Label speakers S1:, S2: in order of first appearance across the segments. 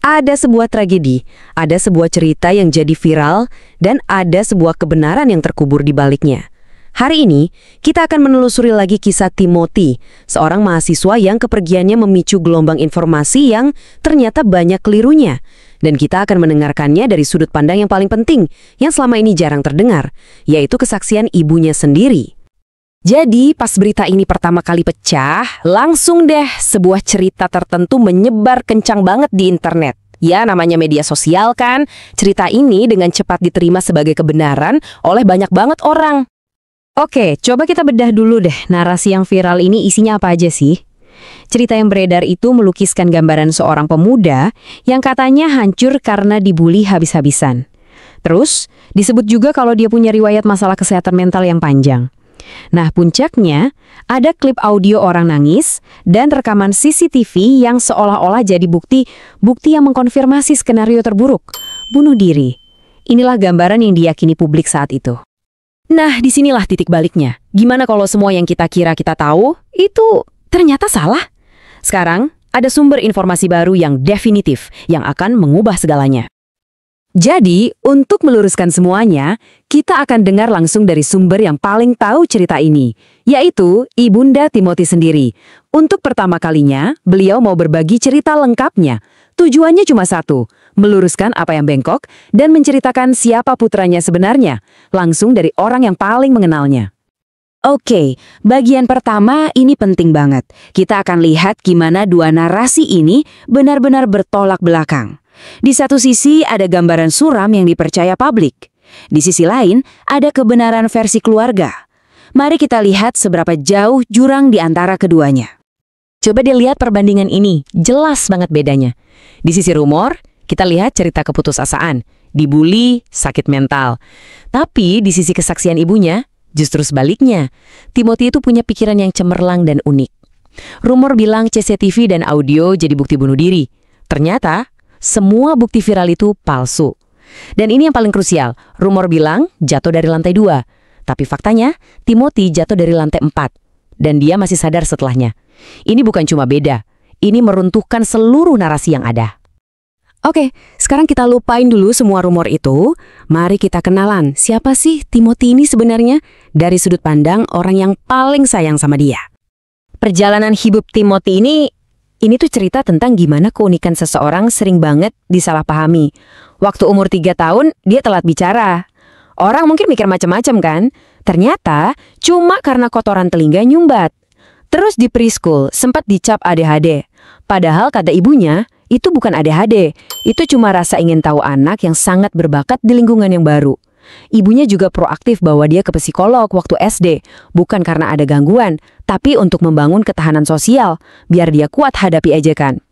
S1: Ada sebuah tragedi, ada sebuah cerita yang jadi viral, dan ada sebuah kebenaran yang terkubur di baliknya. Hari ini, kita akan menelusuri lagi kisah Timothy, seorang mahasiswa yang kepergiannya memicu gelombang informasi yang ternyata banyak kelirunya. Dan kita akan mendengarkannya dari sudut pandang yang paling penting, yang selama ini jarang terdengar, yaitu kesaksian ibunya sendiri. Jadi, pas berita ini pertama kali pecah, langsung deh sebuah cerita tertentu menyebar kencang banget di internet. Ya, namanya media sosial kan. Cerita ini dengan cepat diterima sebagai kebenaran oleh banyak banget orang. Oke, coba kita bedah dulu deh narasi yang viral ini isinya apa aja sih? Cerita yang beredar itu melukiskan gambaran seorang pemuda yang katanya hancur karena dibully habis-habisan. Terus, disebut juga kalau dia punya riwayat masalah kesehatan mental yang panjang. Nah, puncaknya, ada klip audio orang nangis dan rekaman CCTV yang seolah-olah jadi bukti yang mengkonfirmasi skenario terburuk, bunuh diri. Inilah gambaran yang diyakini publik saat itu. Nah, disinilah titik baliknya. Gimana kalau semua yang kita kira kita tahu, itu ternyata salah? Sekarang, ada sumber informasi baru yang definitif, yang akan mengubah segalanya. Jadi, untuk meluruskan semuanya, kita akan dengar langsung dari sumber yang paling tahu cerita ini, yaitu Ibunda Timothy sendiri. Untuk pertama kalinya, beliau mau berbagi cerita lengkapnya. Tujuannya cuma satu, meluruskan apa yang bengkok dan menceritakan siapa putranya sebenarnya, langsung dari orang yang paling mengenalnya. Oke, bagian pertama ini penting banget. Kita akan lihat gimana dua narasi ini benar-benar bertolak belakang. Di satu sisi ada gambaran suram yang dipercaya publik. Di sisi lain ada kebenaran versi keluarga. Mari kita lihat seberapa jauh jurang di antara keduanya. Coba dilihat perbandingan ini, jelas banget bedanya. Di sisi rumor, kita lihat cerita keputusasaan, dibully, sakit mental. Tapi di sisi kesaksian ibunya, justru sebaliknya. Timothy itu punya pikiran yang cemerlang dan unik. Rumor bilang CCTV dan audio jadi bukti bunuh diri. Ternyata, semua bukti viral itu palsu. Dan ini yang paling krusial, rumor bilang jatuh dari lantai 2. Tapi faktanya, Timothy jatuh dari lantai 4. Dan dia masih sadar setelahnya. Ini bukan cuma beda, ini meruntuhkan seluruh narasi yang ada. Oke, sekarang kita lupain dulu semua rumor itu. Mari kita kenalan, siapa sih Timothy ini sebenarnya? Dari sudut pandang orang yang paling sayang sama dia. Perjalanan hidup Timothy ini tuh cerita tentang gimana keunikan seseorang sering banget disalahpahami. Waktu umur 3 tahun, dia telat bicara. Orang mungkin mikir macam-macam kan? Ternyata, cuma karena kotoran telinga nyumbat. Terus di preschool, sempat dicap ADHD. Padahal kata ibunya, itu bukan ADHD. Itu cuma rasa ingin tahu anak yang sangat berbakat di lingkungan yang baru. Ibunya juga proaktif bawa dia ke psikolog waktu SD, bukan karena ada gangguan, tapi untuk membangun ketahanan sosial, biar dia kuat hadapi ejekan.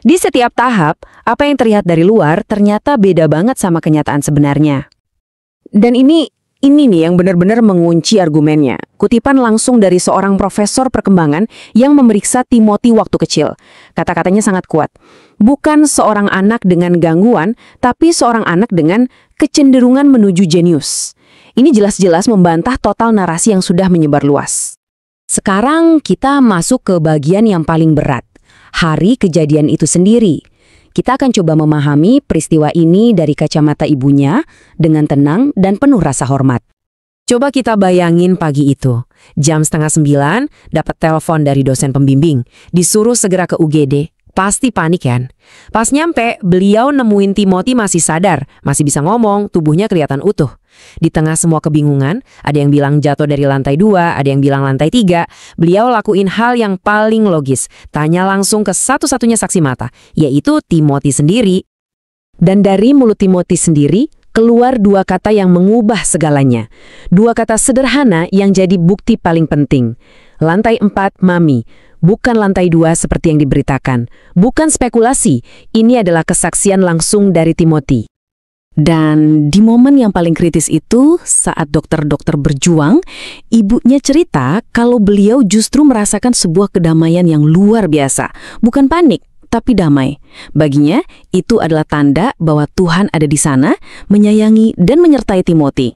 S1: Di setiap tahap, apa yang terlihat dari luar ternyata beda banget sama kenyataan sebenarnya. Dan ini nih yang benar-benar mengunci argumennya. Kutipan langsung dari seorang profesor perkembangan yang memeriksa Timothy waktu kecil. Kata-katanya sangat kuat. Bukan seorang anak dengan gangguan, tapi seorang anak dengan kecenderungan menuju jenius. Ini jelas-jelas membantah total narasi yang sudah menyebar luas. Sekarang kita masuk ke bagian yang paling berat. Hari kejadian itu sendiri. Kita akan coba memahami peristiwa ini dari kacamata ibunya dengan tenang dan penuh rasa hormat. Coba kita bayangin pagi itu. Jam 8:30 dapat telepon dari dosen pembimbing. Disuruh segera ke UGD. Pasti panik kan? Pas nyampe, beliau nemuin Timothy masih sadar, masih bisa ngomong, tubuhnya kelihatan utuh. Di tengah semua kebingungan, ada yang bilang jatuh dari lantai 2, ada yang bilang lantai 3. Beliau lakuin hal yang paling logis, tanya langsung ke satu-satunya saksi mata, yaitu Timothy sendiri. Dan dari mulut Timothy sendiri, keluar dua kata yang mengubah segalanya. Dua kata sederhana yang jadi bukti paling penting. Lantai 4, Mami. Bukan lantai 2 seperti yang diberitakan. Bukan spekulasi, ini adalah kesaksian langsung dari Timothy. Dan di momen yang paling kritis itu, saat dokter-dokter berjuang, ibunya cerita kalau beliau justru merasakan sebuah kedamaian yang luar biasa. Bukan panik, tapi damai. Baginya, itu adalah tanda bahwa Tuhan ada di sana, menyayangi dan menyertai Timothy.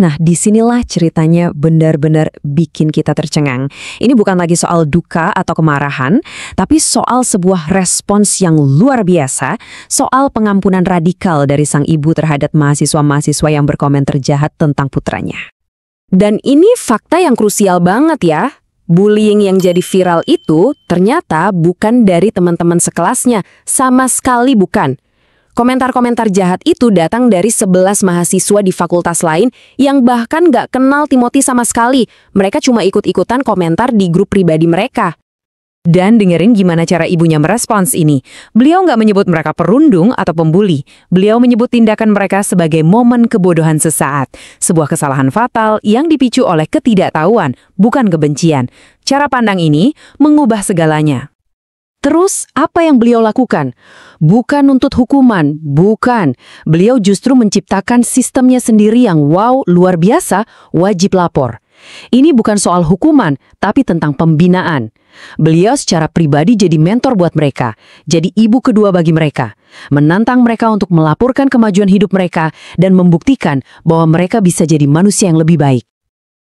S1: Nah, disinilah ceritanya benar-benar bikin kita tercengang. Ini bukan lagi soal duka atau kemarahan, tapi soal sebuah respons yang luar biasa, soal pengampunan radikal dari sang ibu terhadap mahasiswa-mahasiswa yang berkomentar jahat tentang putranya. Dan ini fakta yang krusial banget ya. Bullying yang jadi viral itu ternyata bukan dari teman-teman sekelasnya, sama sekali bukan. Komentar-komentar jahat itu datang dari 11 mahasiswa di fakultas lain yang bahkan nggak kenal Timothy sama sekali. Mereka cuma ikut-ikutan komentar di grup pribadi mereka. Dan dengerin gimana cara ibunya merespons ini. Beliau nggak menyebut mereka perundung atau pembuli. Beliau menyebut tindakan mereka sebagai momen kebodohan sesaat. Sebuah kesalahan fatal yang dipicu oleh ketidaktahuan, bukan kebencian. Cara pandang ini mengubah segalanya. Terus, apa yang beliau lakukan? Bukan nuntut hukuman, bukan. Beliau justru menciptakan sistemnya sendiri yang luar biasa, wajib lapor. Ini bukan soal hukuman, tapi tentang pembinaan. Beliau secara pribadi jadi mentor buat mereka, jadi ibu kedua bagi mereka. Menantang mereka untuk melaporkan kemajuan hidup mereka dan membuktikan bahwa mereka bisa jadi manusia yang lebih baik.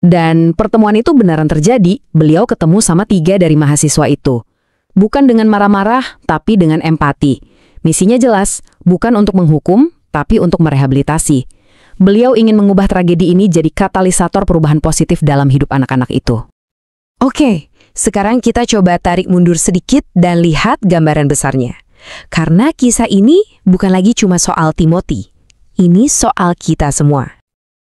S1: Dan pertemuan itu beneran terjadi, beliau ketemu sama 3 dari mahasiswa itu. Bukan dengan marah-marah, tapi dengan empati. Misinya jelas, bukan untuk menghukum, tapi untuk merehabilitasi. Beliau ingin mengubah tragedi ini jadi katalisator perubahan positif dalam hidup anak-anak itu. Oke, sekarang kita coba tarik mundur sedikit dan lihat gambaran besarnya. Karena kisah ini bukan lagi cuma soal Timothy. Ini soal kita semua.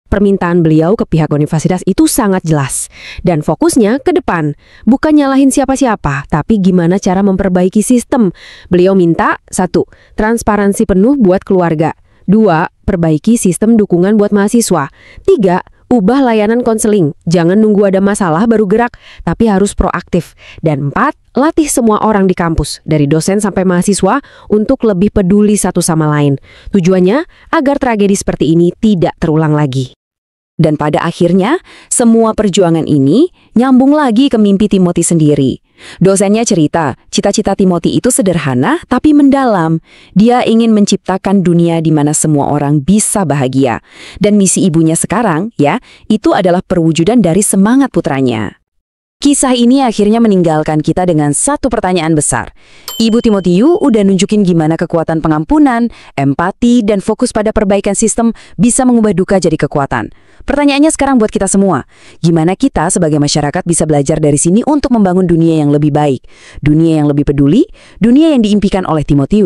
S1: Permintaan beliau ke pihak universitas itu sangat jelas. Dan fokusnya ke depan. Bukan nyalahin siapa-siapa, tapi gimana cara memperbaiki sistem. Beliau minta, 1. Transparansi penuh buat keluarga. 2. Perbaiki sistem dukungan buat mahasiswa. 3. Ubah layanan konseling. Jangan nunggu ada masalah baru gerak, tapi harus proaktif. Dan 4. Latih semua orang di kampus, dari dosen sampai mahasiswa, untuk lebih peduli satu sama lain. Tujuannya agar tragedi seperti ini tidak terulang lagi. Dan pada akhirnya, semua perjuangan ini nyambung lagi ke mimpi Timothy sendiri. Dosennya cerita, cita-cita Timothy itu sederhana tapi mendalam. Dia ingin menciptakan dunia di mana semua orang bisa bahagia. Dan misi ibunya sekarang, itu adalah perwujudan dari semangat putranya. Kisah ini akhirnya meninggalkan kita dengan satu pertanyaan besar. Ibu Timothy udah nunjukin gimana kekuatan pengampunan, empati, dan fokus pada perbaikan sistem bisa mengubah duka jadi kekuatan. Pertanyaannya sekarang buat kita semua, gimana kita sebagai masyarakat bisa belajar dari sini untuk membangun dunia yang lebih baik, dunia yang lebih peduli, dunia yang diimpikan oleh Timothy?